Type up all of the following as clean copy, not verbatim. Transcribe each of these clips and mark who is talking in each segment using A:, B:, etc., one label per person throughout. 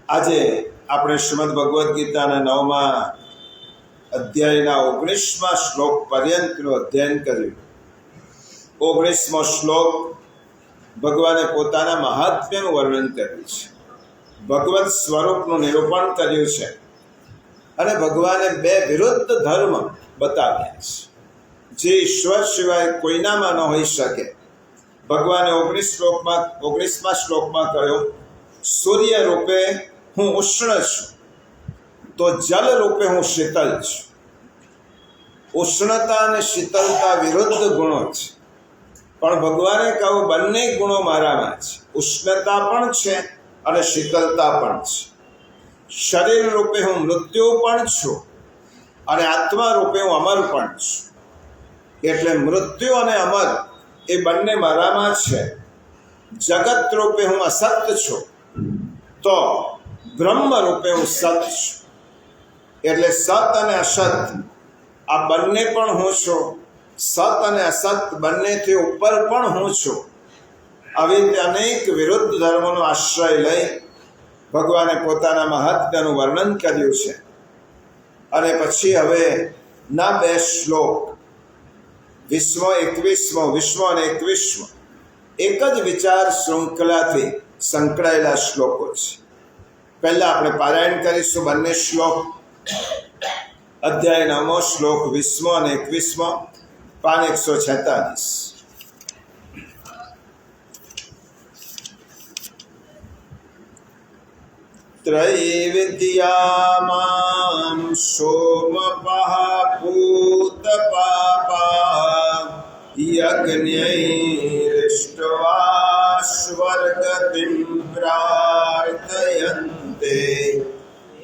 A: આજે આપણે શ્રીમદ ભગવદ્ ગીતાના 9મા અધ્યાયના 19મા શ્લોક પર્યંતનું અધ્યયન કર્યું। 19મો શ્લોક ભગવાને પોતાના મહાત્મ્યનું વર્ણન કર્યું છે, ભગવત સ્વરૂપનું નિરૂપણ કર્યું છે અને ભગવાને બે વિરુદ્ધ ધર્મ બતાવ્યા છે જે ઈશ્વર સિવાય કોઈનામાં ન હોઈ શકે। ભગવાને 19મા શ્લોકમાં કહ્યું, સૂર્ય રૂપે હું ઉષ્ણ છું તો જલ રૂપે હું શીતલ છું। ઉષ્ણતા અને શીતળતા વિરુદ્ધ ગુણો છે, પણ ભગવાને કહ્યું બંને ગુણો મારામાં છે, ઉષ્ણતા પણ છે અને શીતળતા પણ છે। શરીર રૂપે હું મૃત્યુ પણ છું અને આત્મા રૂપે હું અમર પણ છું। એટલે મૃત્યુ અને અમર એ બંને મારામાં છે। જગત રૂપે હું અસત્ય છું તો બ્રહ્મ રૂપે હું સત છું। એટલે સત અને અસત આ બંને પણ હું છું, સત અને અસત બંનેથી ઉપર પણ હું છું। આવી રીતે અનેક વિરુદ્ધ ધર્મોનો આશ્રય લઈ ભગવાને પોતાના મહાત્મ્યનું વર્ણન કર્યું છે। અને પછી હવે ના બે શ્લોક 20મો 21મો અને 21મો એક જ વિચાર શૃંખલાથી સંકળાયેલા શ્લોકો છે। પહેલા આપણે પારાયણ કરીશું બંને શ્લોક। અધ્યાય 9મો શ્લોક 20મો અને 21મો, પાન 146। ત્રૈવિદ્યામાં સોમપઃ પૂતપાપા યજ્ઞૈરિષ્ટવા સ્વર્ગતિં પ્રાર્થયન્તે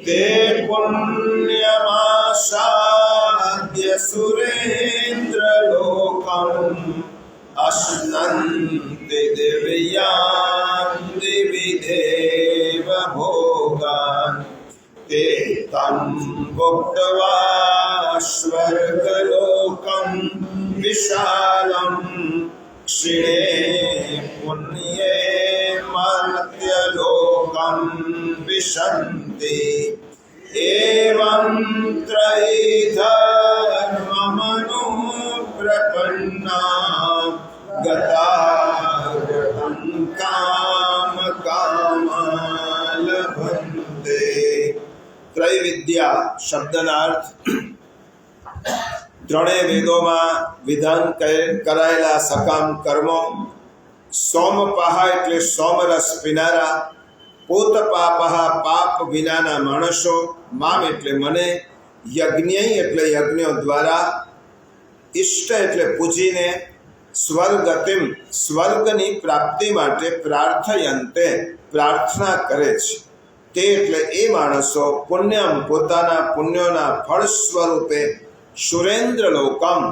A: તે પુણ્યમાસાદ્ય સુરેન્દ્રલોકં અશ્નન્તિ દિવ્યાન દિવિ દેવ ભોગાન તે તં ભુક્ત્વા સ્વર્ગલોકં વિશાલં ક્ષિણે પુણ્યે મર્ત્યલોકં વિશન્તિ એવં ત્રૈધર્મમનો પ્રપન્ના ગતાગतं કામ કામા લભન્તે। ત્રૈવિદ્યા શબ્દના અર્થ ત્રણેય વેદોમાં વિધાન કરાયેલા સકામ કર્મો, સોમપાહ એટલે સોમરસ પીનારા, પૂતપાપઃ પાપ વિનાના માણસો, મામ એટલે મને, યજ્ઞ એટલે યજ્ઞો દ્વારા, ઇષ્ટ એટલે પૂજીને, સ્વર્ગતિમ સ્વર્ગની પ્રાપ્તિ માટે પ્રાર્થયંતે પ્રાર્થના કરે છે, તે એટલે એ માણસો, પુણ્યમ પોતાના પુણ્યોના ફળ સ્વરૂપે, સુરેન્દ્રલોકમ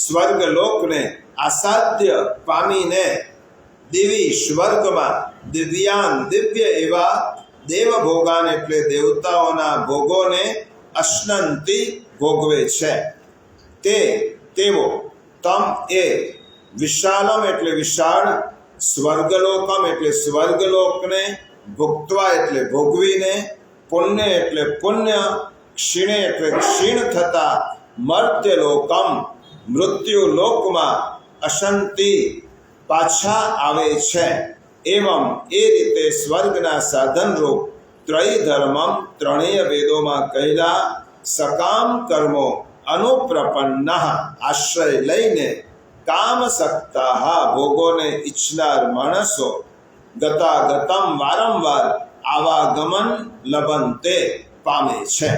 A: સ્વર્ગલોકને આસાદ્ય પામીને, દિવી સ્વર્ગમાં, દિવ્યાન દિવ્ય એવા, દેવભોગાન એટલે દેવતાઓના ભોગોને, અશ્નંતિ ભોગવે છે, તે તેઓ, તમ એ, વિશાલમ એટલે વિશાળ, સ્વર્ગલોકમ એટલે સ્વર્ગલોકને, ભુક્ત્વા એટલે ભોગવીને, પુણ્ય એટલે પુણ્ય, ક્ષીણે એટલે ક્ષીણ થતા, મર્ત્યલોકમ મૃત્યુલોકમાં, અશંતિ પાછા આવે છે। એવમ એ રીતે સ્વર્ગના સાધનરૂપ ત્રૈધર્મમ ત્રણેય વેદોમાં કહેલા સકામ કર્મો અનુપ્રપન્ન આશ્રય લઈને કામસક્તા ભોગોને ઈચ્છનાર માણસો ગતાગતમ વારંવાર આવાગમન લભન્તે પામે છે।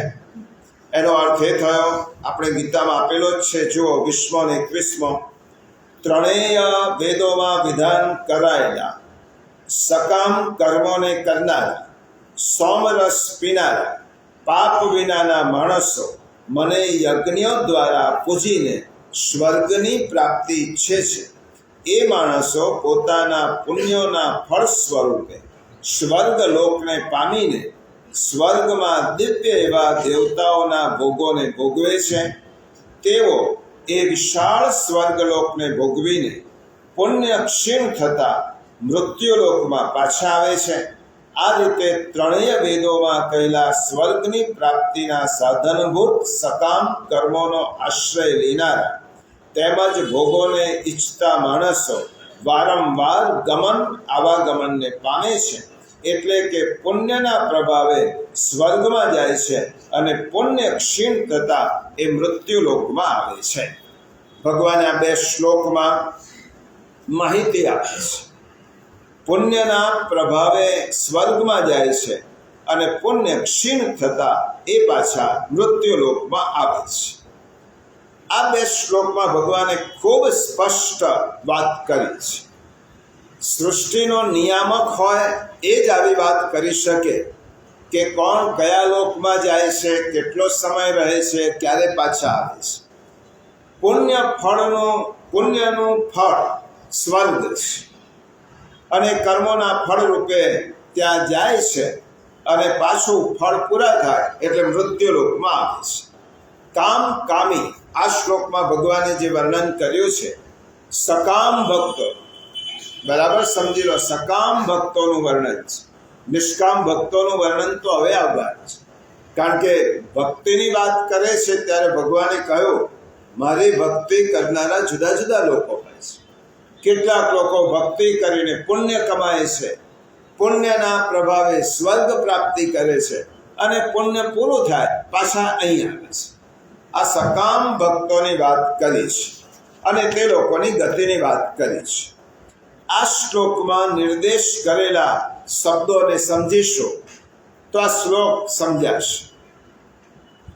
A: એનો અર્થ એ થયો, આપણે ગીતામાં આપેલો જ છે, જુઓ 20મો અને 21મો, ત્રણેય વેદોમાં વિધાન કરાયેલા સકામ કર્મોને કરનારા, સોમરસ પીનારા, પાપ વિનાના માણસો મને યજ્ઞો દ્વારા પૂજીને સ્વર્ગની પ્રાપ્તિ ઈચ્છે છે। એ માણસો પોતાના પુણ્યોના ફળ સ્વરૂપે સ્વર્ગલોકને પામીને સ્વર્ગમાં દિવ્ય એવા દેવતાઓના ભોગોને ભોગવે છે। તેઓ એ વિશાળ સ્વર્ગલોકને ભોગવીને પુણ્ય ક્ષીણ થતા મૃત્યુલોકમાં પાછા આવે છે। આ રીતે ત્રણેય વેદોમાં કહેલા સ્વર્ગની પ્રાપ્તિના સાધનભૂત સકામ કર્મોનો આશ્રય લેનારા તેમજ ભોગોને ઈચ્છતા માણસો વારંવાર ગમન આવાગમનને પામે છે, એટલે કે પુણ્યના પ્રભાવે સ્વર્ગમાં જાય છે અને પુણ્ય ક્ષીણ થતા એ મૃત્યુલોકમાં આવે છે. ભગવાને આ 2 શ્લોકમાં માહિતી આપે છે. પુણ્યના પ્રભાવે સ્વર્ગમાં જાય છે અને પુણ્ય ક્ષીણ થતા એ પાછા મૃત્યુલોકમાં આવે છે. આ 2 શ્લોકમાં ભગવાને ખૂબ સ્પષ્ટ વાત કરી છે. સૃષ્ટિનો નિયામક હોય એ જ આવી વાત કરી શકે કે કોણ કયા લોકમાં જાય છે, કેટલો સમય રહે છે, ક્યારે પાછા આવે છે. પુણ્યનું ફળ સ્વર્ગ છે અને કર્મોના ફળ રૂપે ત્યાં જાય છે અને પાછું ફળ પૂરા થાય એટલે મૃત્યુલોકમાં આવે છે. કામી આ શ્લોકમાં ભગવાને જે વર્ણન કર્યું છે, સકામ ભક્તો, બરાબર સમજી લો, સકામ ભક્તોનું વર્ણન છે. નિષ્કામ ભક્તોનું વર્ણન તો હવે આવવાનું છે, કારણ કે ભક્તિની વાત કરે છે ત્યારે ભગવાને કહ્યું મારી ભક્તિ કરનારા જુદા જુદા લોકો હોય છે. કેટલાક લોકો ભક્તિ કરીને પુણ્ય કમાય છે, પુણ્યના પ્રભાવે સ્વર્ગ પ્રાપ્તિ કરે છે અને પુણ્ય પૂરું થાય પાછા અહીં આવે છે. આ સકામ ભક્તોની વાત કરી છે અને તે લોકોની ગતિની વાત કરી છે. આ શ્લોકમાં નિર્દેશ કરેલા શબ્દોને સમજીશું તો આ શ્લોક સમજાશે.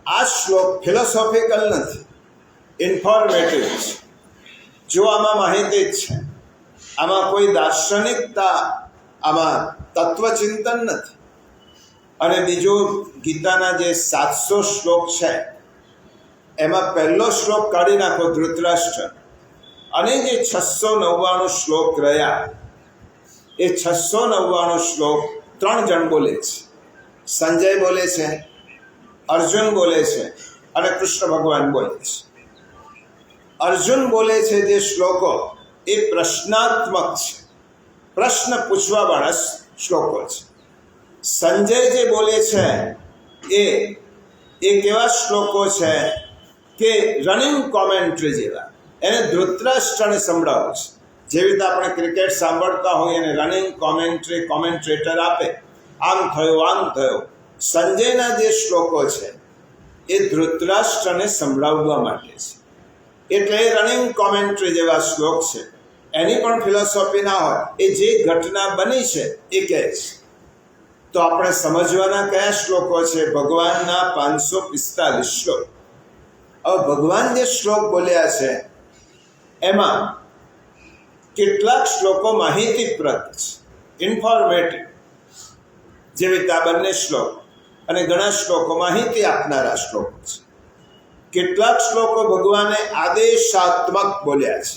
A: આ શ્લોક ફિલોસોફિકલ નથી, ઇન્ફોર્મેટિવ છે. જો આમાં માહિતી જ છે, આમાં કોઈ દાર્શનિકતા, આમાં તત્વચિંતન નથી. અને બીજો ગીતાના જે 700 શ્લોક છે એમાં પહેલો શ્લોક કાઢી નાખો ધૃતરાષ્ટ્ર, અને જે 699 શ્લોક રહ્યા એ 699 શ્લોક 3 જણ બોલે છે. સંજય બોલે છે, અર્જુન બોલે છે અને કૃષ્ણ ભગવાન બોલે છે. અર્જુન બોલે છે જે શ્લોકો એ પ્રશ્નાત્મક છે, પ્રશ્ન પૂછવાવાળા શ્લોકો છે. સંજય જે બોલે છે એ કેવા શ્લોકો છે કે રનિંગ કોમેન્ટ્રી જેવા, એને ધૃતરાષ્ટ્રને સંભળાવો છે. જેવી રીતે આપણે ક્રિકેટ સાંભળતા હોઈએ અને રનિંગ કોમેન્ટ્રેટર આપે, આમ થયો. સંજયના જે શ્લોકો છે એ ધૃતરાષ્ટ્રને સંભળાવવા માટે છે, એટલે એ રનિંગ કોમેન્ટ્રી જેવા શ્લોક છે. એની પણ ફિલોસોફી ના હોય, એ જે ઘટના બની છે એ કહે છે. તો આપણે સમજવાના કયા શ્લોકો છે? ભગવાનના 545 શ્લોક. હવે ભગવાન જે શ્લોક બોલ્યા છે એમાં કેટલાક શ્લોકો માહિતીપ્રદ છે, ઇન્ફોર્મેટિવ, જેવી રીતે આ બંને શ્લોક, અને ઘણા શ્લોકો માહિતી આપનારા શ્લોકો છે. કેટલાક શ્લોકો ભગવાને આદેશાત્મક બોલ્યા છે.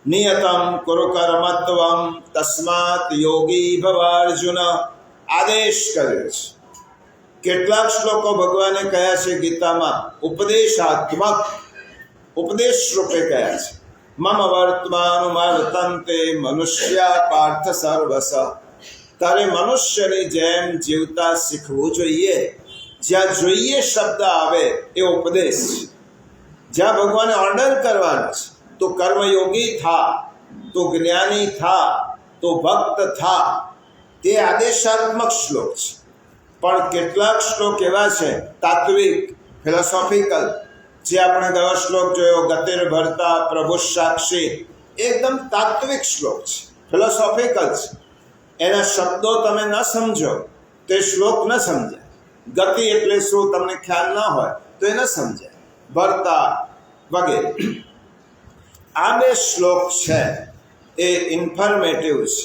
A: નિયતમ કુરુ કર્મત્વમ તસ્માત યોગી ભવાર્જુન, આદેશ કર્યો છે. કેટલાક શ્લોકો ભગવાને કહ્યા છે ગીતામાં ઉપદેશાત્મક, ઉપદેશ રૂપે કહ્યા છે. મમ વર્તમાનુમર્તન્તે મનુષ્યા પાર્થ સર્વસ, તારે મનુષ્યની જેમ જીવતા શીખવું જોઈએ. જ્યાં જોઈએ શબ્દ આવે એ ઉપદેશ છે. જ્યાં ભગવાને ઓર્ડર કરવાનો છે તો કર્મયોગી થા, તો જ્ઞાની થા, તો ભક્ત થા, તે આદેશાત્મક શ્લોક છે. પણ કેટલાક શ્લોક એવા છે તાત્વિક, ફિલોસોફિકલ, જે આપણે ગયો શ્લોક જોયો ગતિર ભરતા પ્રભુ સાક્ષી, એકદમ તાત્વિક શ્લોક છે, ફિલોસોફિકલ છે. એના શબ્દો તમે ન સમજો તો એ શ્લોક ન સમજાય. ગતિ એટલે શું તમને ખ્યાલ ના હોય તો એ ન સમજાય, ભરતા વગેરે. આ 2 શ્લોક છે એ ઇન્ફોર્મેટિવ છે,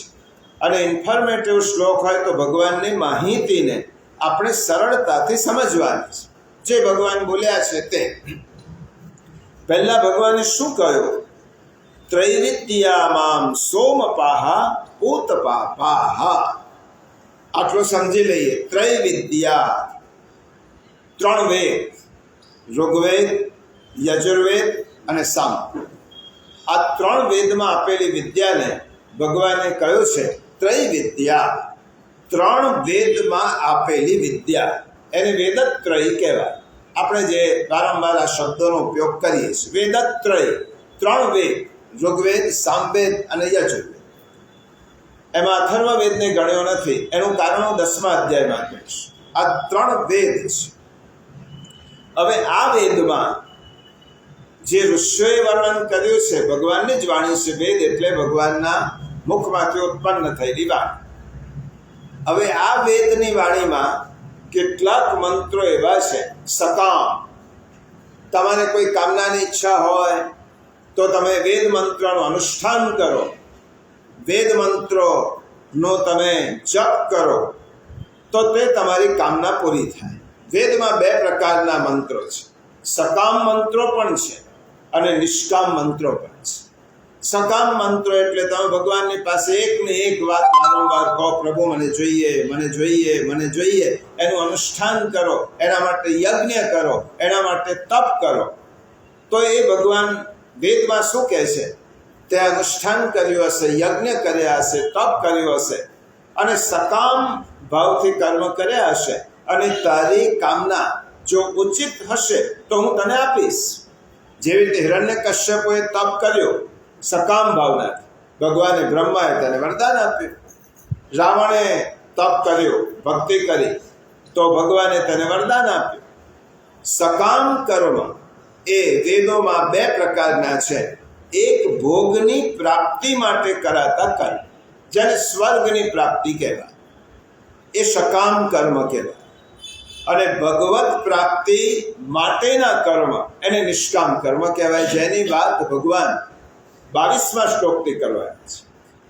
A: અને ઇન્ફોર્મેટિવ શ્લોક હોય તો ભગવાનની માહિતીને આપણે સરળતાથી સમજવાની છે. જે ભગવાન બોલ્યા છે તે પહેલા ભગવાને શું કહ્યું? ત્રૈવિદ્યામામ સોમપાહા ઉતપાપાહા. આટલું સમજી લઈએ. ત્રૈવિદ્યા, 3 વેદ, ઋગ્વેદ, યજુર્વેદ અને સામ. આ 3 વેદમાં આપેલી વિદ્યાને ભગવાને કહ્યું છે ત્રૈવિદ્યા. ત્રણ વેદમાં આપેલી વિદ્યા એને વેદત્રય કહેવાય. આપણે જે વારંવાર આ શબ્દોનો ઉપયોગ કરીએ છીએ, વેદત્રય, ત્રણ વેદ, ઋગ્વેદ, સામવેદ અને યજુર્વેદ. એમાં અથર્વવેદને ગણ્યો નથી. એનું કારણ હું 10મા અધ્યાયમાં કહીશ. આ ત્રણ વેદ છે. હવે આ વેદમાં જે ઋષિઓએ વર્ણન કર્યું છે, ભગવાનની જ વાણી છે. વેદ એટલે ભગવાનના મુખમાંથી ઉત્પન્ન થયેલી વાણી. હવે આ વેદની વાણીમાં કેટલાક મંત્રો એવા છે સકામ. તમારે કોઈ કામનાની ઈચ્છા હોય તો તમે વેદ મંત્રનું અનુષ્ઠાન કરો, વેદ મંત્રોનો તમે જપ કરો તો તે તમારી કામના પૂરી થાય. વેદમાં બે પ્રકારના મંત્રો છે. સકામ મંત્રો પણ છે અને નિષ્કામ મંત્રો પણ છે. સકામ મંત્રો એટલે તમે ભગવાનની પાસે એકને એક વાત વારંવાર કહો, પ્રભુ મને જોઈએ, મને જોઈએ, મને જોઈએ. એનું અનુષ્ઠાન કરો, એના માટે યજ્ઞ કરો, એના માટે તપ કરો. તો એ ભગવાન વેદમાં શું કહે છે? તે અનુષ્ઠાન કર્યું હશે, યજ્ઞ કર્યા હશે, તપ કર્યું હશે અને સકામ ભાવથી કર્મ કર્યા હશે અને તારી કામના જો ઉચિત હશે તો હું તને આપીશ. જેવી રીતે હિરણ્યકશ્યપુએ તપ કર્યો સકામ ભાવનાથી, ભગવાને બ્રહ્માએ તેને વરદાન આપ્યું. રાવણે તપ કર્યો, ભક્તિ કરી તો ભગવાને તેને વરદાન આપ્યું. સકામ કર્મ એ વેદોમાં બે પ્રકારના છે. એક ભોગની પ્રાપ્તિ માટે કરાતા કર્મ, જેને સ્વર્ગની પ્રાપ્તિ કહેવાય, એ સકામ કર્મ કહેવાય. અને ભગવત પ્રાપ્તિ માટેના કર્મ એને નિષ્કામ કર્મ કહેવાય, જેની વાત ભગવાન 22મા શ્લોકથી કરવાની છે.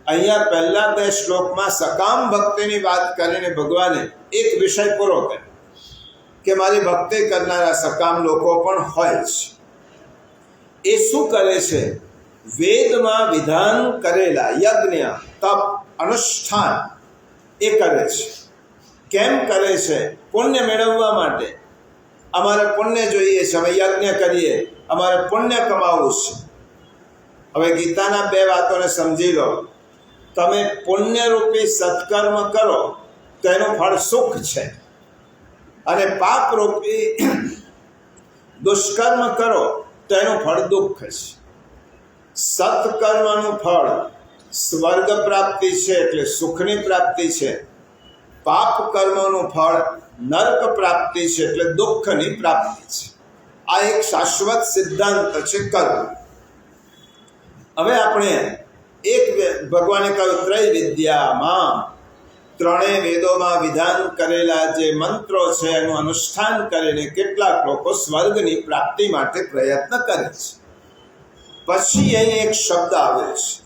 A: અહીંયા પહેલા 2 શ્લોકમાં સકામ ભક્તિની વાત કરીને ભગવાને એક વિષય પૂરો કર્યો કે મારી ભક્તિ કરનારા સકામ લોકો પણ હોય છે. એ શું કરે છે? વેદમાં વિધાન કરેલા યજ્ઞ, તપ, અનુષ્ઠાન એ કરે છે. કેમ કરે છે? પુણ્ય મેળવવા માટે. અમારે પુણ્ય જોઈએ છે, અમે યજ્ઞ કરીએ, અમારે પુણ્ય કમાવવું છે. હવે ગીતાના 2 વાતોને સમજી લો. તમે પુણ્યરૂપી સત્કર્મ કરો તો એનું ફળ સુખ છે, અને પાપરૂપી દુષ્કર્મ કરો તો એનું ફળ દુઃખ છે. સત્કર્મનું ફળ સ્વર્ગ પ્રાપ્તિ છે, એટલે સુખની પ્રાપ્તિ છે. પાપ કર્મનું ફળ નરક પ્રાપ્તિ છે, એટલે દુઃખની પ્રાપ્તિ છે. આ એક શાશ્વત સિદ્ધાંત છે કર્મ. હવે આપણે એક ભગવાને કહ્યું ત્રય વિદ્યામાં, ત્રણેય વેદોમાં વિધાન કરેલા જે મંત્રો છે એનું અનુષ્ઠાન કરીને કેટલાક લોકો સ્વર્ગની પ્રાપ્તિ માટે પ્રયત્ન કરે છે. પછી અહીં એક શબ્દ આવે છે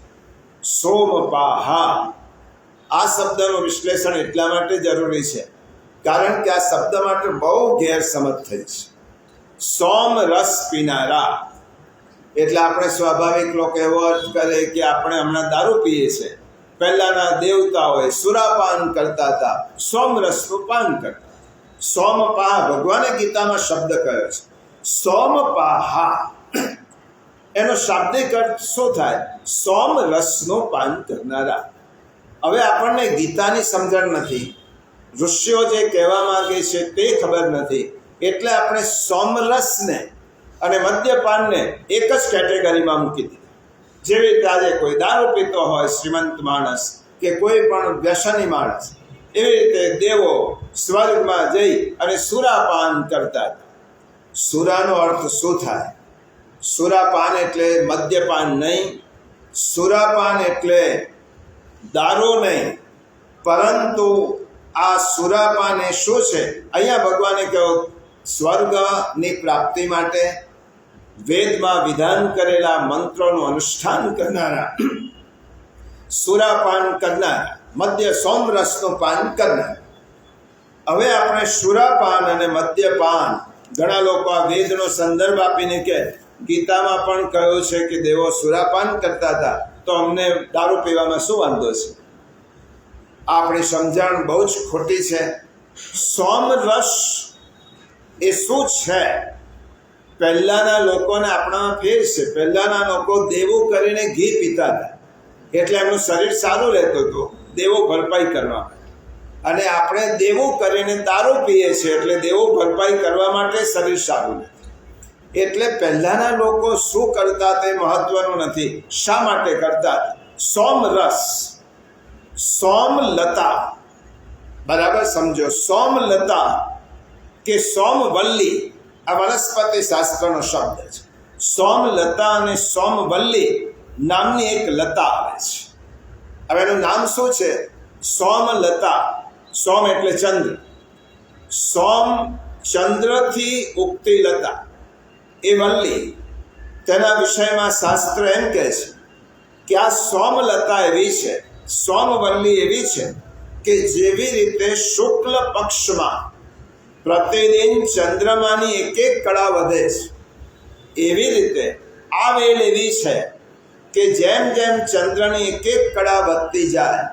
A: સોમપાહા. આ શબ્દનું વિશ્લેષણ એટલા માટે જરૂરી છે કારણ કે આ શબ્દ માટે બહુ ગેરસમજ થઈ છે. સોમ રસ પીનારા એટલે આપણે સ્વાભાવિક લોકો એવો અર્થ કરે કે આપણે હમણાં દારૂ પીએ છીએ. પહેલાના દેવતાઓએ સુરાપાન કરતા હતા, સોમરસનું પાન કરતા. સોમપાહ ભગવાને ગીતામાં શબ્દ કહ્યો છે. સોમપાહા એનો શાબ્દિક અર્થ શું થાય? સોમરસનું પાન કરનારા. હવે આપણને ગીતાની સમજણ નથી, ઋષિઓ જે કહેવા માંગે છે તે ખબર નથી, એટલે આપણે સોમરસને અને મદ્યપાનને એક જ કેટેગરીમાં મૂકી દીધી. જેવી રીતે આજે કોઈ દારૂ પીતો હોય શ્રીમંત માણસ કે કોઈ પણ વ્યસની માણસ, એવી રીતે દેવો સ્વર્ગમાં જઈ અને સુરાપાન કરતા હતા. સુરાનો અર્થ શું થાય? સુરાપાન એટલે મદ્યપાન નહીં, સુરાપાન એટલે દારૂ નહીં, પરંતુ આ સુરાપાન એ શું છે? અહીંયા ભગવાને કહ્યું સ્વર્ગની પ્રાપ્તિ માટે વેદમાં વિધાન કરેલા મંત્રોનું અનુષ્ઠાન કરનારા, સુરાપાન કરનારા, મદ્ય સોમરસનું પાન કરનારા. હવે આપણે સુરાપાન અને મદ્યપાન, ઘણા લોકો આ વેદનો સંદર્ભ આપીને કે ગીતામાં પણ કહ્યું છે કે દેવો સુરાપાન કરતા હતા, તો અમને દારૂ પીવામાં શું વાંધો છે? આપણી સમજણ બહુ જ ખોટી છે. સોમરસ એ શું છે? પહેલાના લોકોને આપણામાં ફેર છે. પહેલાના લોકો દેવું કરીને ઘી પીતા હતા, એટલે એમનું શરીર સારું રહેતું હતું દેવો ભરપાઈ કરવા માટે. અને આપણે દેવું કરીને દારૂ પીએ છીએ, એટલે દેવું ભરપાઈ કરવા માટે શરીર સારું નથી. એટલે પહેલાના લોકો શું કરતા તે મહત્વનું નથી, શા માટે કરતા. સોમરસ, સોમલતા, બરાબર સમજો. સોમલતા કે સોમવલ્લી આ વનસ્પતિ શાસ્ત્રનો શબ્દ છે. સોમલતા અને સોમવલ્લી નામની એક લતા આવે છે. હવે એનું નામ શું છે? સોમલતા. સોમ એટલે ચંદ્ર. સોમ ચંદ્રથી ઉગતી લતા એ વલ્લી. તેના વિષયમાં શાસ્ત્ર એમ કહે છે કે આ સોમલતા એવી છે, સોમવલ્લી એવી છે કે જેવી રીતે શુક્લ પક્ષમાં પ્રતિદિન ચંદ્રમાની એક એક કળા વધે છે, એવી રીતે આ વેલ એવી છે કે જેમ જેમ ચંદ્રની એક એક કળા વધતી જાય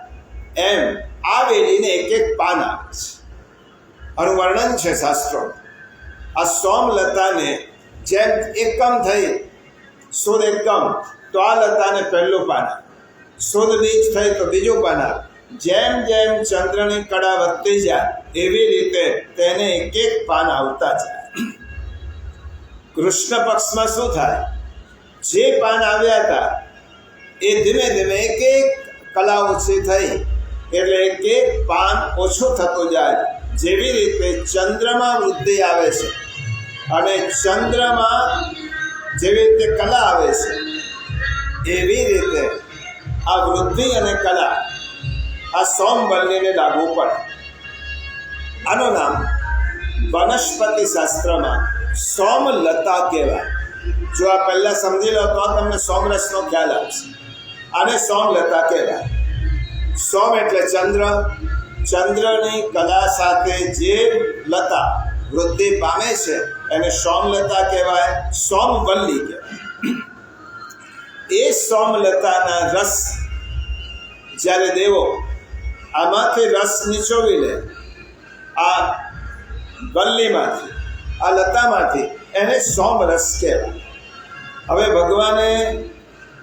A: એમ આ વેલીને એક એક પાન આવે છે. આનું વર્ણન છે શાસ્ત્રો. આ સોમલતાને જેમ એકમ થઈ શુદ્ધ એકમ તો આ લતાને પહેલું પાન આવે, શુદ્ધ બીજ થઈ તો બીજું પાન આવે. જેમ જેમ ચંદ્રની કળા વધતી જાય એવી રીતે તેને એક એક પાન આવતા જાય. કૃષ્ણ પક્ષમાં શું થાય? જે પાન આવ્યા હતા એ ધીમે ધીમે એક એક કલા ઓછી થઈ એટલે એક એક પાન ઓછું થતું જાય. જેવી રીતે ચંદ્રમાં વૃદ્ધિ આવે છે અને ચંદ્રમાં જેવી રીતે કલા આવે છે એવી રીતે આ વૃદ્ધિ અને કલા આ સોમવલ્લીને લાગુ પડે. આનું નામ વનસ્પતિ શાસ્ત્રમાં સોમલતા કહેવાય. જો આ પહેલા સમજી લો તો તમને સોમરસનો ખ્યાલ આવશે. આને સોમલતા કહેવાય. સોમ એટલે ચંદ્ર, ચંદ્રની કલા સાથે જે લતા વૃદ્ધિ પામે છે એને સોમલતા કહેવાય, સોમવલ્લી કહેવાય. એ સોમલતાના રસ જ્યારે દેવો આમાંથી રસ નિચોવી લે, આ વલ્લીમાંથી, આ લતામાંથી, એને સોમરસ કહેવાય. હવે ભગવાને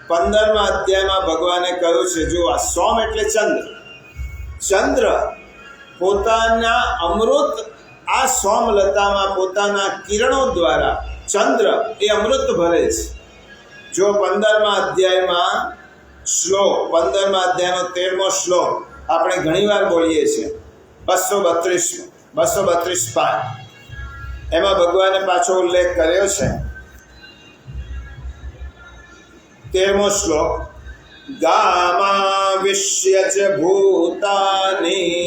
A: 15મા અધ્યાયમાં ભગવાને કહ્યું છે, જો આ સોમ એટલે ચંદ્ર. ચંદ્ર પોતાના અમૃત આ સોમલતામાં પોતાના કિરણો દ્વારા ચંદ્ર એ અમૃત ભરે છે. જો 15મા અધ્યાયમાં શ્લોક, 15મા અધ્યાયનો 13મો શ્લોક આપણે ઘણીવાર બોલીએ છીએ, 232 પાઠ. એમાં ભગવાને પાછો ઉલ્લેખ કર્યો છે 13મો શ્લોક, ગામાવિશ્ય ચ ભૂતાની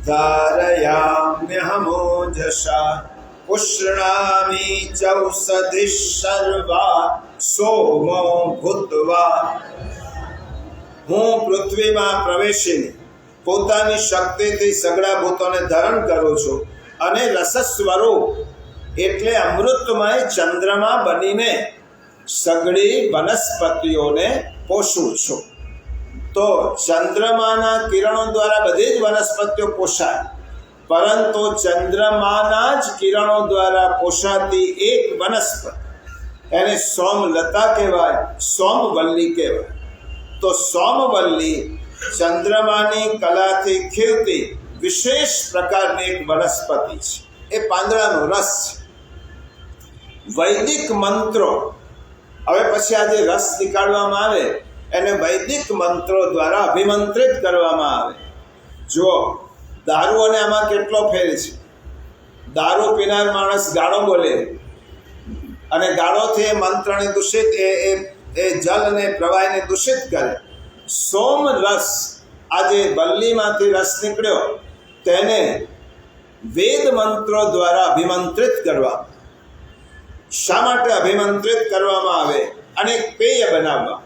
A: ધારયામ્યહમોજસા પુષ્ણામિ ચૌષધિ સર્વા સોમો ભૂત્વા. હું પૃથ્વીમાં પ્રવેશીને પોતાની શક્તિથી સગળા ભૂતોને ધારણ કરું છું અને રસ સ્વરૂપ એટલે અમૃતમય ચંદ્રમા બનીને સગળી વનસ્પતિઓને પોષું છું. તો ચંદ્રમાના કિરણો દ્વારા બધી જ વનસ્પતિઓ પોષાય, પરંતુ ચંદ્રમાના જ કિરણો દ્વારા પોષાતી એક વનસ્પતિ એને સોમલતા કહેવાય, સોમવલ્લી કહેવાય. તો સોમવલ્લી ચંદ્રમાની કલાથી ખીલતી વિશેષ પ્રકારની એક વનસ્પતિ છે. એ પાંદડાનો રસ છે. વૈદિક મંત્રો, હવે પછી આ જે રસ નીકાળવામાં આવે એને વૈદિક મંત્રો દ્વારા અભિમંત્રિત કરવામાં આવે. જુઓ, દારૂ અને આમાં કેટલો ફેર છે. દારૂ પીનાર માણસ ગાળો બોલે અને ગાળોથી એ મંત્રને દૂષિત એ જલ અને પ્રવાહને દૂષિત કરે. સોમ રસ, આ જે વલ્લીમાંથી રસ નીકળ્યો તેને વેદ મંત્રો દ્વારા અભિમંત્રિત કરવામાં. શા માટે અભિમંત્રિત કરવામાં આવે? અને પેય બનાવવા,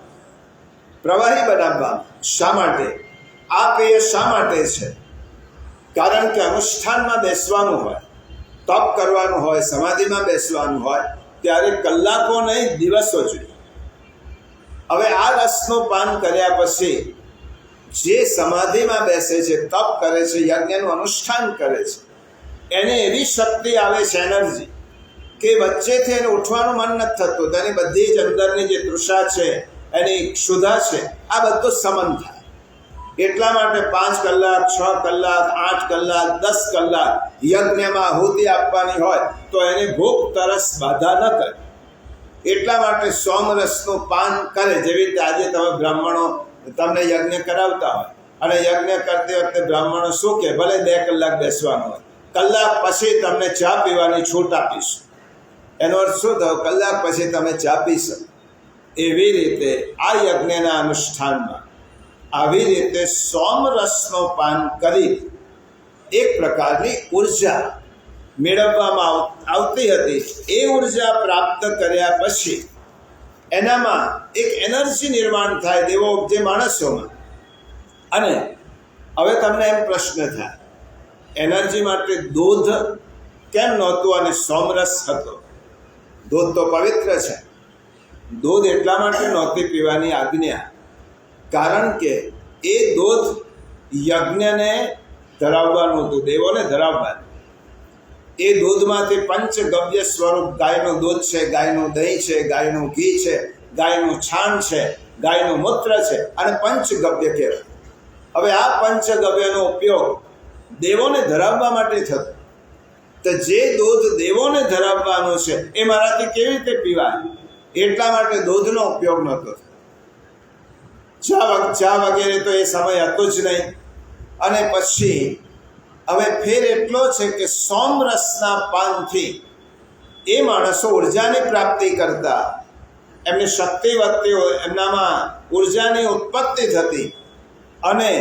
A: પ્રવાહી બનાવવા. શા માટે આ પેય શા માટે છે? કારણ કે અનુષ્ઠાનમાં બેસવાનું હોય, તપ કરવાનું હોય, સમાધિમાં બેસવાનું હોય ત્યારે કલાકો નહીં દિવસો જોઈએ. હવે આ રસનું પાન કર્યા પછી જે સમાધિમાં બેસે છે, તપ કરે છે, યજ્ઞનું અનુષ્ઠાન કરે છે, એને એવી શક્તિ આવે છે, એનર્જી, કે વચ્ચેથી એને ઉઠવાનું મન નથી થતું. તેની બધી જ અંદરની જે તૃષા છે, એની ક્ષુધા છે, આ બધું સમન થાય. એટલા માટે 5 કલાક, 6 કલાક, 8 કલાક, 10 કલાક યજ્ઞમાં આહુતિ આપવાની હોય તો એને ભૂખ તરસ બાધા ન કરે. એટલા માટે સોમરસનું પાન કરે. જેવી રીતે આજે તમે બ્રાહ્મણો તમને યજ્ઞ કરાવતા હોય અને યજ્ઞ કરતી વખતે બ્રાહ્મણો શું કે ભલે 2 કલાક બેસવાનું હોય, કલાક પછી તમને ચા પીવાની છૂટ આપીશું. એનો અર્થ શું થયો? કલાક પછી તમે ચા પી શકો. એવી રીતે આ યજ્ઞના અનુષ્ઠાનમાં આવી રીતે સોમરસનો પાન કરી એક પ્રકારની ઉર્જા મેળવવામાં આવતી હતી. એ ઉર્જા પ્રાપ્ત કર્યા પછી એનામાં એક એનર્જી નિર્માણ થાય દેવો જે માણસોમાં. અને હવે તમને એમ પ્રશ્ન થાય, એનર્જી માટે દૂધ કેમ નહોતું અને સોમરસ હતો? દૂધ તો પવિત્ર છે. દૂધ એટલા માટે નહોતી પીવાની આજ્ઞા, કારણ કે એ દૂધ યજ્ઞને ધરાવવાનું હતું, દેવોને ધરાવવાનું. એ દૂધમાંથી પંચગવ્ય સ્વરૂપ ગાયનું દૂધ છે, ગાયનું દહીં છે, ગાયનું ઘી છે, ગાયનું છાણ છે, ગાયનું મૂત્ર છે અને પંચગવ્ય કહેવાય. હવે આ પંચગવ્યનો ઉપયોગ દેવોને ધરાવવા માટે થતો. તો જે દૂધ દેવોને ધરાવવાનું છે એ મારાથી કેવી રીતે પીવાય? એટલા માટે દૂધનો ઉપયોગ નહોતો. ચા વગેરે તો એ સમય હતો જ નહીં. અને પછી હવે ફેર એટલો છે કે સોમરસના પાનથી એ માણસો ઉર્જાની પ્રાપ્તિ કરતા, એમની શક્તિ વધતી, એમનામાં ઉર્જાની ઉત્પત્તિ થતી. અને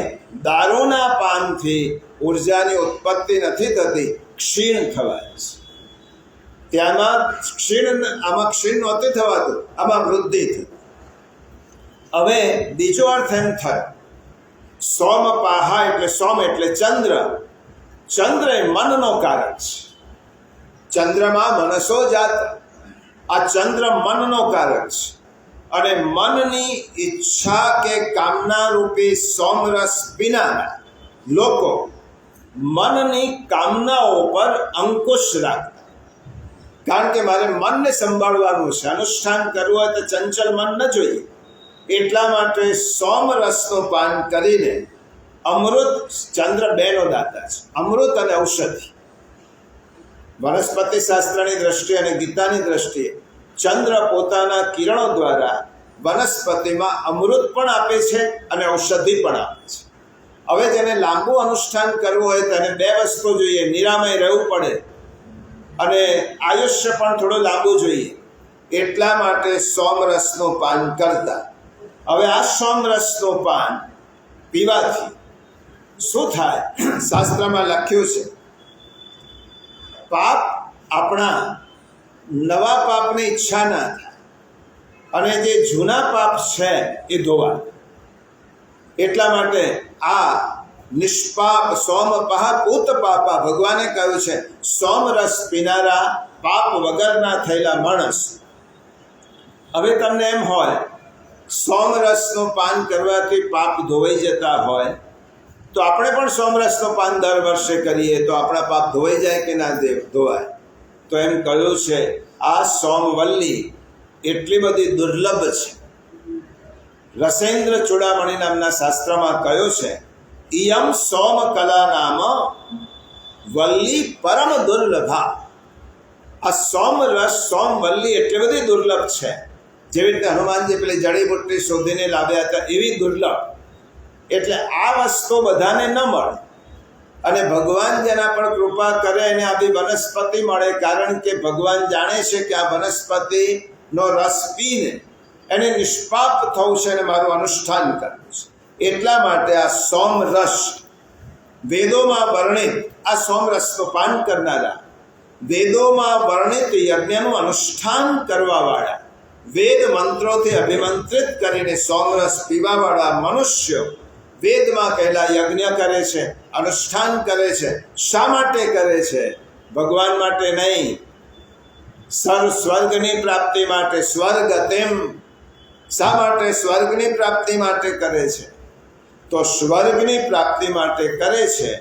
A: દારૂના પાનથી ઉર્જાની ઉત્પત્તિ નથી થતી, ક્ષીણ થવાય છે. ત્યાંમાં આમાં ક્ષીણ નહોતી થવાતું, આમાં વૃદ્ધિ થઈ. હવે બીજો અર્થ એમ થાય, સોમપાહા એટલે સોમ એટલે ચંદ્ર. ચંદ્ર એ મનનો કારક છે. ચંદ્રમાં મનસો જાત. આ ચંદ્ર મનનો કારક છે. અને મનની ઈચ્છા કે કામના રૂપી સોમરસ પીનારા લોકો મનની કામનાઓ પર અંકુશ રાખતા. કારણ કે મારે મનને સંભાળવાનું છે, અનુષ્ઠાન કરવું હોય તો ચંચલ મન ન જોઈએ. એટલા માટે સોમરસનું પાન કરીને અમૃત, ચંદ્ર બેનો દાતા છે, અમૃત અને ઔષધિ. વનસ્પતિ શાસ્ત્રની દ્રષ્ટિએ અને ગીતાની દ્રષ્ટિએ ચંદ્ર પોતાના કિરણો દ્વારા વનસ્પતિમાં અમૃત પણ આપે છે અને ઔષધિ પણ આપે છે. હવે જેને લાંબુ અનુષ્ઠાન કરવું હોય તેને 2 વસ્તુ જોઈએ, નિરામય રહેવું પડે અને આયુષ્ય પણ થોડું લાંબુ જોઈએ. એટલા માટે સોમરસનું પાન કરતા. હવે આ સોમરસનું પાન પીવાથી શું થાય? શાસ્ત્રમાં લખ્યું છે, પાપ આપણા નવા પાપની ઈચ્છા ના થાય અને જે જૂના પાપ છે એ ધોવા. એટલા માટે આ નિષ્પાપ સોમપાહ પૂત પાપા, ભગવાને કહ્યું છે, સોમરસ પીનારા પાપ વગરના થયેલા માણસ. હવે તમને એમ હોય સોમરસનું પાન કરવાથી પાપ ધોવાઈ જતા હોય તો આપણે પણ સોમરસનું પાન દર વર્ષે કરીએ તો આપણા પાપ ધોવાઈ જાય કે ના ધોવાય? તો એમ કહ્યું છે, આ સોમવલ્લી એટલી બધી દુર્લભ છે. રસેન્દ્ર ચૂડામણી નામના શાસ્ત્રમાં કહ્યું છે, ઇયમ સોમ કલા નામ વલ્લી પરમ દુર્લભા. આ સોમરસ, સોમવલ્લી એટલી બધી દુર્લભ છે. જેવી રીતે હનુમાનજી પેલી જડીબુટ્ટી શોધીને લાવ્યા હતા એવી દુર્લભ. એટલે આ વસ્તુ બધાને ન મળે અને ભગવાન જેના પર કૃપા કરે એને આ બી વનસ્પતિ મળે. કારણ કે ભગવાન જાણે છે કે આ વનસ્પતિનો રસ પીને એને નિષ્પાપ થવું છે અને મારું અનુષ્ઠાન કરવું છે. એટલા માટે આ સોમરસ વેદોમાં વર્ણિત, આ સોમરસનું પાન કરનારા, વેદોમાં વર્ણિત યજ્ઞનું અનુષ્ઠાન કરવાવાળા, વેદ મંત્રોથી અભિમંત્રિત કરીને સોમરસ પીવાવાળા મનુષ્યો વેદમાં કહેલા યજ્ઞ કરે છે, અનુષ્ઠાન કરે છે. શા માટે કરે છે? ભગવાન માટે નહીં, સ્વર્ગની પ્રાપ્તિ માટે. સ્વર્ગ તેમ શા માટે? સ્વર્ગની પ્રાપ્તિ માટે કરે છે. તો સ્વર્ગની પ્રાપ્તિ માટે કરે છે.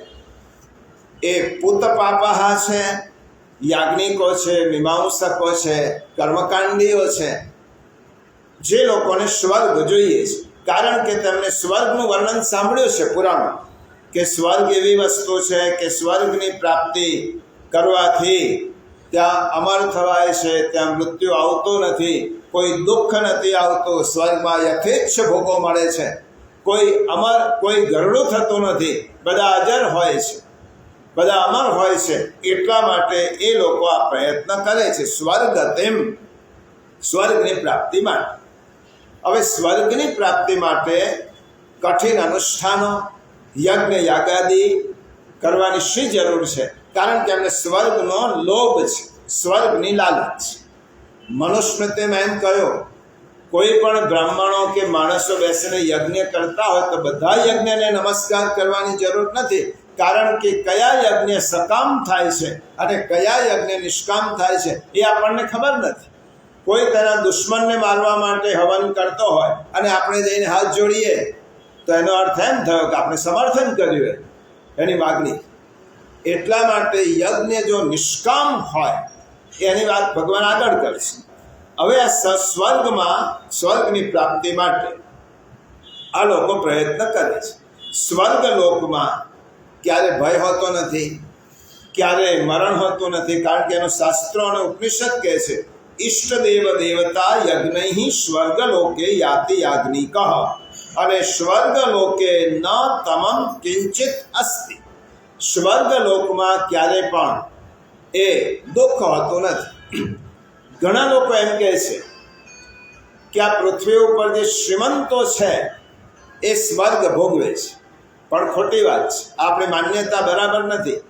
A: એ પૂત પાપાહા છે, યાજ્ઞિકો છે, મીમાંસકો છે, કર્મકાંડીઓ છે, જે લોકોને સ્વર્ગ જોઈએ છે. કારણ કે તેમણે સ્વર્ગનું વર્ણન સાંભળ્યું છે પુરાણમાં, કે સ્વર્ગ એવી વસ્તુ છે કે સ્વર્ગની પ્રાપ્તિ કરવાથી ત્યાં અમર થવાય છે, ત્યાં મૃત્યુ આવતું નથી, કોઈ દુઃખ નથી આવતું, સ્વર્ગમાં યથેચ્છ ભોગો મળે છે, કોઈ ગરડું થતું નથી, બધા અજર હોય છે, બધા અમર હોય છે. એટલા માટે એ લોકો આ પ્રયત્ન કરે છે સ્વર્ગની પ્રાપ્તિ માટે. હવે સ્વર્ગની પ્રાપ્તિ માટે કઠિન અનુષ્ઠાનો, યજ્ઞ યાગાદી કરવાની શી જરૂર છે? કારણ કે એમને સ્વર્ગનો લોભ છે, સ્વર્ગની લાલચ. મનુસ્મૃતિમાં એમ કહ્યું, કોઈ પણ બ્રાહ્મણો કે માણસો બેસીને યજ્ઞ કરતા હોય તો બધા યજ્ઞને નમસ્કાર કરવાની જરૂર નથી, કારણ કે કયા યજ્ઞ સકામ થાય છે અને કયા યજ્ઞ નિષ્કામ થાય છે એ આપણને ખબર નથી. કોઈ તેના દુશ્મનને મારવા માટે હવન કરતો હોય અને આપણે જઈને હાથ જોડીએ તો એનો અર્થ એમ થયો કે આપણે સમર્થન કર્યું એની માગણી. એટલા માટે યજ્ઞ જો નિષ્કામ હોય એની વાત ભગવાન આગળ કરશે. હવે આ સ્વર્ગની પ્રાપ્તિ માટે આ લોકો પ્રયત્ન કરે છે. સ્વર્ગલોકમાં ક્યારે ભય હોતો નથી, ક્યારે મરણ હોતું નથી, કારણ કે એનો શાસ્ત્રો અને ઉપનિષદ કહે છે, ઈષ્ટદેવ દેવતા યજ્ઞ સ્વર્ગલોકે યાતિ યાજ્ઞિક, અને સ્વર્ગલોકે ન તમમ કિંચિત અસ્તિ. સ્વર્ગલોકમાં ક્યારે પણ એ દુઃખ હોતું નથી. ઘણા લોકો એમ કહે છે કે આ પૃથ્વી ઉપર જે શ્રીમંતો છે એ સ્વર્ગ ભોગવે છે, પણ ખોટી વાત છે. આપણી માન્યતા બરાબર નથી,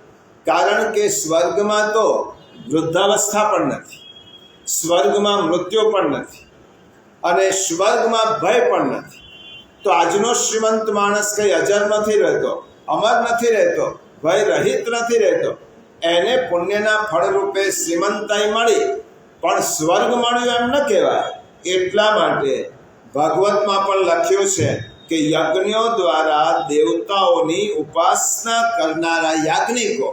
A: કારણ કે સ્વર્ગમાં તો વૃદ્ધાવસ્થા પણ નથી, સ્વર્ગમાં મૃત્યુ પણ નથી, અને સ્વર્ગમાં ભય પણ નથી. તો આજનો શ્રીમંત માણસ કંઈ અજર નથી રહેતો, અમર નથી રહેતો, ભય રહિત નથી રહેતો. એને પુણ્યના ફળ રૂપે શ્રીમંતાઈ મળી, પણ સ્વર્ગ મળ્યું એમ ન કહેવાય. એટલા માટે ભાગવતમાં પણ લખ્યું છે કે યજ્ઞો દ્વારા દેવતાઓની ઉપાસના કરનારા યાજ્ઞિકો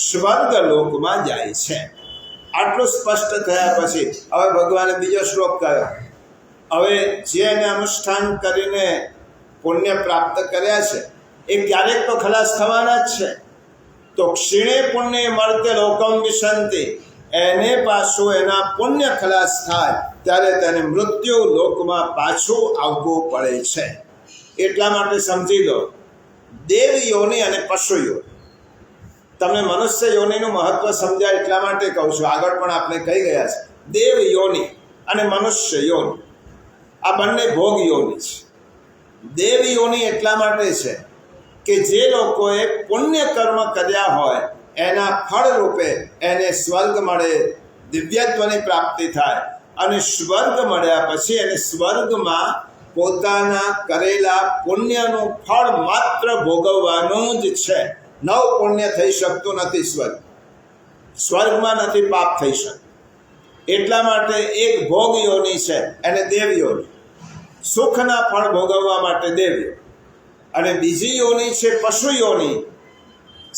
A: સ્વર્ગલોકમાં જાય છે. આટલું સ્પષ્ટ થયા પછી હવે ભગવાને બીજો શ્લોક કહ્યો. હવે જે એને અનુષ્ઠાન કરીને પુણ્ય પ્રાપ્ત કર્યા છે એ ક્યારેક તો ખલાસ થવાના જ છે. તો ક્ષીણે પુણ્ય મળતે લોકમ વિશંતિ, એને પાછું એના પુણ્ય ખલાસ થાય ત્યારે તેને મૃત્યુ લોકમાં પાછું આવવું પડે છે. એટલા માટે સમજી લો, દેવ યોનિ અને પશુ યોનિ. તમને મનુષ્ય યોનિનું મહત્વ સમજાય એટલા માટે કહું છું, આગળ પણ આપણે કહી ગયા છે. દેવ યોનિ અને મનુષ્ય યોનિ આ બંને ભોગ યોનિ છે. દેવ યોનિ એટલા માટે છે કે જે લોકોએ પુણ્ય કર્મ કર્યા હોય એના ફળ રૂપે એને સ્વર્ગ મળે, દિવ્યત્વની પ્રાપ્તિ થાય, અને સ્વર્ગ મળ્યા પછી એને સ્વર્ગમાં પોતાના કરેલા પુણ્યનું ફળ માત્ર ભોગવવાનું જ છે. નવ પુણ્ય થઈ શકતું નથી, સ્વર્ગમાં નથી પાપ થઈ શકતું. એટલા માટે એક ભોગ યોનિ છે એને દેવ યોનિ, સુખના ફળ ભોગવવા માટે દેવ યોનિ. અને બીજી યોનિ છે પશુ યોનિ,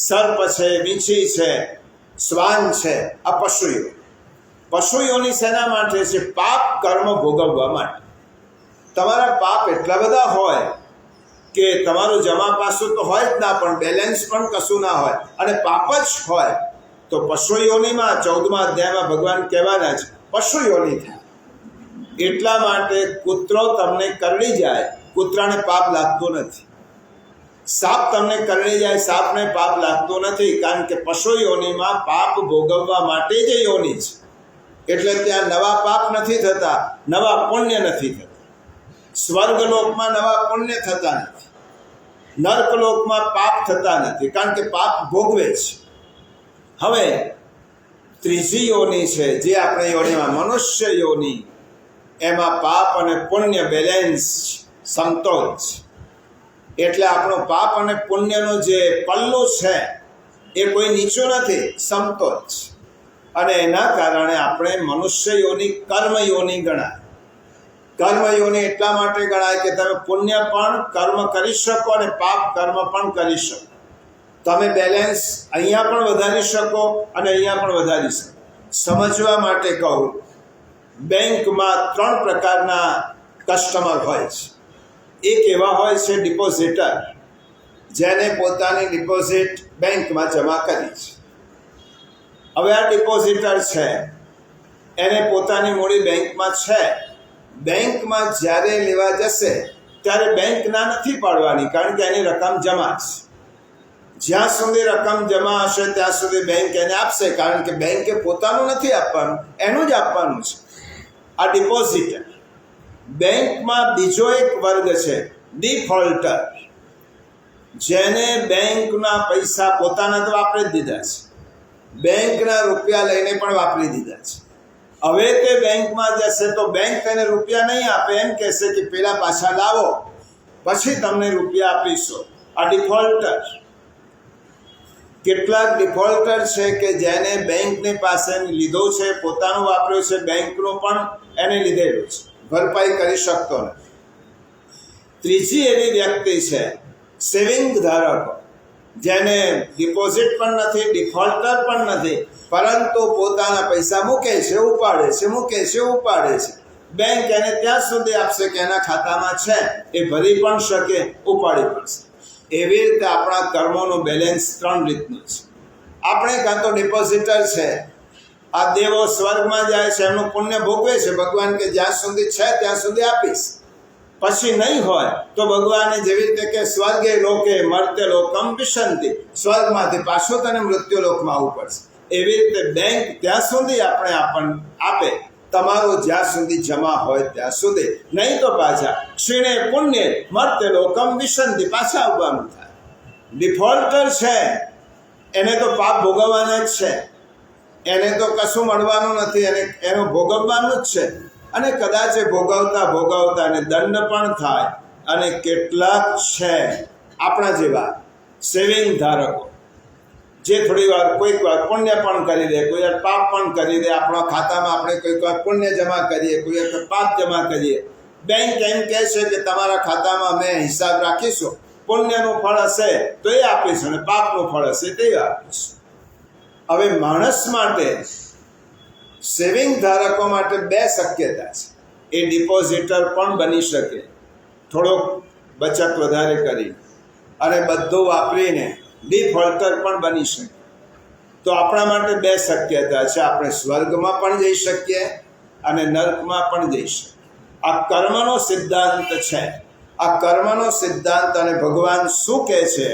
A: સર્પ છે, વીંછી છે, શ્વાન છે, આ પશુ યોનિ. પશુ યોનિ શેના માટે છે? પાપ કર્મ ભોગવવા માટે. તમારા પાપ એટલા બધા હોય કે તમારું જમા પાસું તો હોય જ ના, પણ બેલેન્સ પણ કશું ના હોય અને પાપ જ હોય, તો પશુ યોનિમાં 14મા અધ્યાયમાં ભગવાન કહેવાના છે પશુ યોનિ થાય. એટલા માટે કૂતરો તમને કરડી જાય, કૂતરાને પાપ લાગતું નથી. સાપ તમને કરડી જાય, સાપને પાપ લાગતું નથી, કારણ કે પશુ યોનિમાં પાપ ભોગવવા માટે જ યોનિ છે. એટલે ત્યાં નવા પાપ નથી થતા, નવા પુણ્ય નથી થતા. સ્વર્ગલોકમાં નવા પુણ્ય થતા નથી, નર્કલોકમાં પાપ થતા નથી, કારણ કે પાપ ભોગવે છે. હવે ત્રીજી યોનિ છે જે આપણે યોનિમાં મનુષ્ય યોનિ, એમાં પાપ અને પુણ્ય બેલેન્સ, સમતોલ છે. એટલે આપણો પાપ અને પુણ્યનો જે પલ્લો છે એ કોઈ નીચો નથી, સમતોલ છે. અને એના કારણે આપણે મનુષ્ય યોનિ કર્મ યોનિ ગણાય. કર્મ યોનિ એટલા માટે ગણાય કે તમે પુણ્ય પણ કર્મ કરી શકો અને પાપ કર્મ પણ કરી શકો. તમે બેલેન્સ અહીંયા પણ વધારી શકો અને અહીંયા પણ વધારી શકો. સમજવા માટે કહું, બેંકમાં 3 પ્રકારના કસ્ટમર હોય છે. એક એવા હોય છે ડિપોઝિટર, જેને પોતાની ડિપોઝિટ બેંકમાં જમા કરી છે. હવે આ ડિપોઝિટર છે, એને પોતાની મૂડી બેંકમાં છે. બેંકમાં જ્યારે લેવા જશે ત્યારે બેંક ના નથી પાડવાની, કારણ કે એની રકમ જમા છે. જ્યાં સુધી રકમ જમા હશે ત્યાં સુધી બેંક એને આપશે, કારણ કે બેંકે પોતાનું નથી આપવાનું, એનું જ આપવાનું છે. આ ડિપોઝિટર. બેંકમાં બીજો એક વર્ગ છે ડિફોલ્ટર, જેને બેંકના પૈસા પોતાના તો વાપરી જ દીધા છે, બેંકના રૂપિયા લઈને પણ વાપરી દીધા છે. હવે તે બેંકમાં જશે તો બેંક તેને રૂપિયા નહીં આપે, એમ કહેશે કે પેલા પાછા લાવો પછી તમને રૂપિયા આપીશું. આ ડિફોલ્ટર. કેટલાક ડિફોલ્ટર છે કે જેને બેંકની પાસે લીધો છે, પોતાનું વાપર્યું છે, બેંકનું પણ એને લીધેલું છે, ભરપાઈ કરી શકતો નથી. ત્રીજી એવી વ્યક્તિ છે સેવિંગ ધારકો, જેને ડિપોઝિટ પણ નથી, ડિફોલ્ટર પણ નથી, પરંતુ પોતાના પૈસા મૂકે છે, ઉપાડે છે, મૂકે છે, ઉપાડે છે. બેંક એને ત્યાં સુધી આપશે કે એના ખાતામાં છે, એ ભરી પણ શકે, ઉપાડી પણ શકે. એવી રીતે આપણા કર્મોનું બેલેન્સ 3 રીતનું છે. આપણે કાં તો ડિપોઝિટર છે, આ દેવો સ્વર્ગમાં જાય છે, એમનું પુણ્ય ભોગવે છે. ભગવાન કે જ્યાં સુધી છે ત્યાં સુધી આપીશ, પછી નહીં હોય તો ભગવાને જેવી રીતે કે સ્વર્ગે લોકે મર્ત્ય લોકમ વિશંતિ, સ્વર્ગમાંથી પાછું તને મૃત્યુ લોકમાં આવવું પડશે. એવી રીતે બેંક ત્યાં સુધી આપણને આપે, તમારું જ્યાં સુધી જમા હોય ત્યાં સુધી, નહીં તો પાછા ક્ષીણે પુણ્ય મર્ત્ય લોકમ વિશંતિ, પાછા આવવાનું થાય. ડિફોલ્ટર છે, એને તો પાપ ભોગવવાના જ છે, એને તો કશું મળવાનું નથી, એનું ભોગવવાનું જ છે. અને કદાચ એ ભોગવતા એને દંડ પણ થાય. અને કેટલાક છે આપણા જેવા સેવિંગ ધારકો, જે થોડી વાર કોઈક વાર પુણ્ય પણ કરી દે, કોઈ વાર પાપ પણ કરી દે. આપણા ખાતામાં આપણે કોઈક વાર પુણ્ય જમા કરીએ, કોઈ વાર પાપ જમા કરીએ. બેંક એમ કહે છે કે તમારા ખાતામાં અમે હિસાબ રાખીશું, પુણ્યનું ફળ હશે તો એ આપીશું, અને પાપનું ફળ હશે તે આપીશું. હવે માણસ માટે, સેવિંગ ધારકો માટે 2 શક્યતા છે. એ ડિપોઝિટર પણ બની શકે, થોડોક બચત વધારે કરી અને બધું વાપરીને ડિફોલ્ટર પણ બની શકે. તો આપણા માટે 2 શક્યતા છે. આપણે સ્વર્ગમાં પણ જઈ શકીએ અને નર્કમાં પણ જઈ શકીએ. આ કર્મનો સિદ્ધાંત છે. આ કર્મનો સિદ્ધાંત. અને ભગવાન શું કહે છે?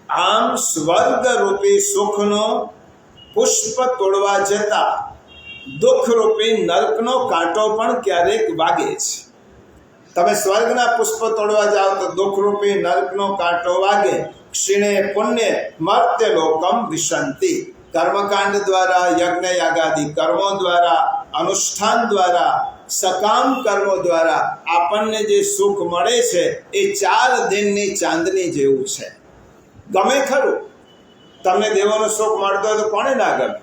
A: આમ સ્વર્ગરૂપી સુખનો પુષ્પ તોડવા જતા દુઃખરૂપી નર્કનો કાંટો પણ ક્યારેક વાગે છે. તમે સ્વર્ગના પુષ્પ તોડવા જાઓ તો દુઃખરૂપી નર્કનો કાંટો વાગે. ક્ષીણે પુણ્ય મર્ત્ય લોકમ વિશંતિ. કર્મકાંડ દ્વારા, યજ્ઞ યાગાદિ કર્મો દ્વારા, અનુષ્ઠાન દ્વારા, સકામ કર્મો દ્વારા આપણને જે સુખ મળે છે એ 4 દિનની ચાંદની જેવું છે. ગમે ખરું. તમને દેવોનો સુખ મળતો હોય તો કોને ના ગમે?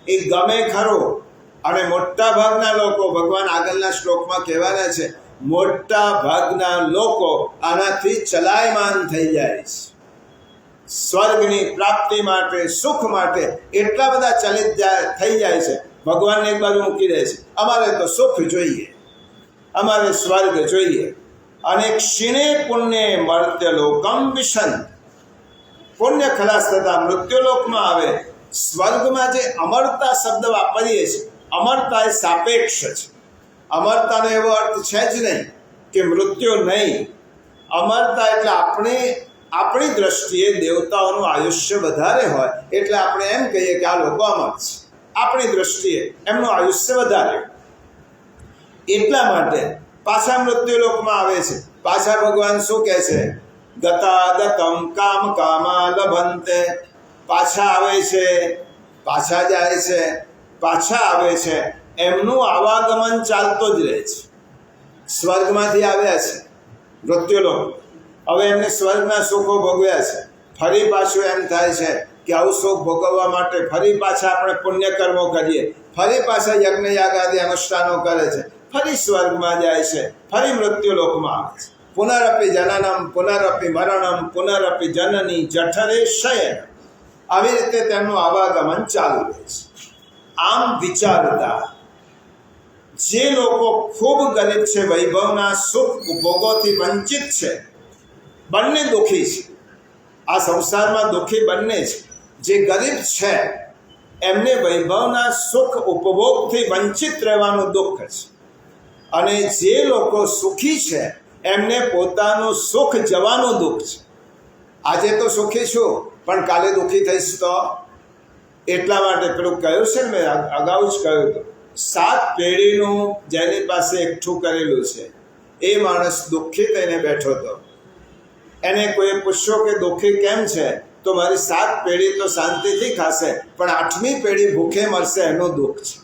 A: એ ગમે ખરું. અને મોટા ભાગના લોકો, ભગવાન આગળના શ્લોકમાં કહેવાના છે, મોટા ભાગના લોકો આનાથી ચલાયમાન થઈ જાય છે. સ્વર્ગની પ્રાપ્તિ માટે, સુખ માટે એટલા બધા થઈ જાય છે. ભગવાનને એક બાજુ મૂકી દે છે, અમારે તો સુખ જોઈએ, અમારે સ્વર્ગ જોઈએ. અને ક્ષીણે પુણ્ય મર્ત્ય લોકમ વિશંતિ. પુણ્ય ખલાસ થતા મૃત્યુલોકમાં આવે. સ્વર્ગમાં જે અમરતા શબ્દ વાપરીએ છીએ, અમરતા એ સાપેક્ષ છે. અમરતાનો એવો અર્થ છે જ નહીં કે મૃત્યુ નહીં. અમરતા એટલે આપણી દ્રષ્ટિએ દેવતાઓનું આયુષ્ય વધારે હોય એટલે આપણે એમ કહીએ કે આ લોકો અમર છે. આપણી દ્રષ્ટિએ એમનું આયુષ્ય વધારે, એટલા માટે પાછા મૃત્યુલોકમાં આવે છે. પાછા ભગવાન શું કહે છે? ગતાગતમ કામ કામા લભંતે. પાછા આવે છે, પાછા જાય છે, પાછા આવે છે. એમનું આવાગમન ચાલતો જ રહે છે. સ્વર્ગમાંથી આવ્યા છે મૃત્યુલોક, હવે એમને સ્વર્ગના સુખો ભોગવ્યા છે. ફરી પાછું એમ થાય છે કે આવું સુખ ભોગવવા માટે ફરી પાછા આપણે પુણ્ય કર્મો કરીએ, ફરી પાછા યજ્ઞ યાગાદિ અનુષ્ઠાનો કરે છે, ફરી સ્વર્ગમાં જાય છે, ફરી મૃત્યુલોકમાં આવે છે. પુનરપી જનનમ પુનરપી મરણમ પુનરપી જનની જઠરે શયન. આવી રીતે તેમનું આવાગમન ચાલુ રહે છે. આમ વિચારતા જે લોકો ખૂબ ગરીબ છે, વૈભવના સુખ ઉપભોગોથી વંચિત છે, બંને દુઃખી છે. આ સંસારમાં દુઃખી બંને છે. જે ગરીબ છે એમને વૈભવના સુખ ઉપભોગથી વંચિત રહેવાનું દુઃખ છે, અને જે લોકો સુખી છે એમને પોતાનું સુખ જવાનું દુઃખ છે. આજે તો સુખી છું પણ કાલે દુઃખી થઈશ તો. એટલા માટે પેલું કહ્યું છે ને, મેં અગાઉ જ કહ્યું હતું, 7 પેઢીનું જેની પાસે એકઠું કરેલું છે એ માણસ દુઃખી થઈને બેઠો હતો. એને કોઈ પૂછ્યો કે દુઃખી કેમ છે, તો મારી 7 પેઢી તો શાંતિથી ખાશે પણ 8મી પેઢી ભૂખે મરશે એનું દુઃખ છે.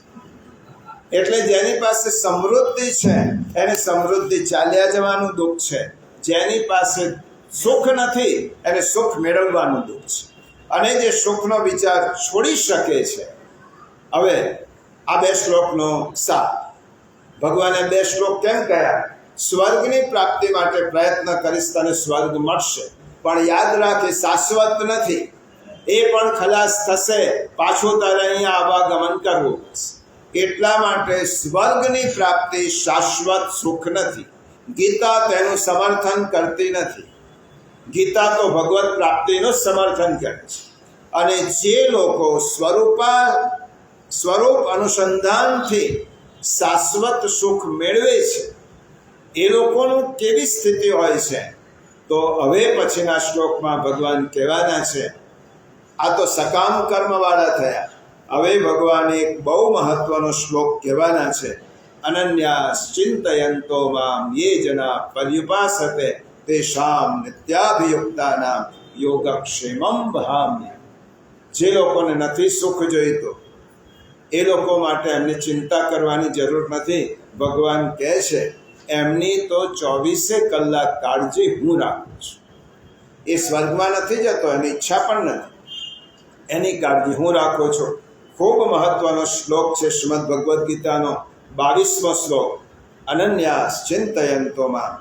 A: એટલે જેની પાસે સમૃદ્ધિ છે એને સમૃદ્ધિ ચાલ્યા જવાનું દુઃખ છે. જેની પાસે સુખ નથી એને સુખ મેળવવાનું દુઃખ છે. અને જે સુખનો વિચાર છોડી શકે છે. હવે આ 2 શ્લોકનો સાર, ભગવાને 2 શ્લોક કેમ કહ્યા? સ્વર્ગની પ્રાપ્તિ માટે પ્રયત્ન કરીશ તને સ્વર્ગ મળશે, પણ યાદ રાખ એ શાશ્વત નથી. એ પણ ખલાસ થશે, પાછું તારે અહીંયા આવાગમન કરવું. એટલા માટે સ્વર્ગની પ્રાપ્તિ શાશ્વત સુખ નથી. ગીતા તેનું સમર્થન કરતી નથી. ગીતા તો ભગવત પ્રાપ્તિનું સમર્થન કરે છે. અને જે લોકો સ્વરૂપ અનુસંધાનથી શાશ્વત સુખ મેળવે છે એ લોકોનું કેવી સ્થિતિ હોય છે? તો હવે પછીના શ્લોકમાં ભગવાન કહેવાના છે. આ તો સકામ કર્મવાળા થયા. હવે ભગવાન એક બહુ મહત્વનો શ્લોક કહેવાના છે. અનન્યાસ ચિંતયંતો મામ યે જના પર્યુપાસતે તેષામ નિત્યાભિયુક્તાનામ યોગક્ષેમં વહામ્યહમ. જે લોકોને નથી સુખ જોઈતું એ લોકો માટે એમને ચિંતા કરવાની જરૂર નથી. ભગવાન કહે છે એમની તો 24 કલાક કાળજી હું રાખું છું. એ સ્વર્ગમાં નથી જતો, એની ઈચ્છા પણ નથી, એની કાળજી હું રાખું છું. ખૂબ મહત્વનો શ્લોક છે શ્રીમદ ભગવદ્ ગીતાનો 22મો શ્લોક. અનન્યાસ ચિંતયંતો મામ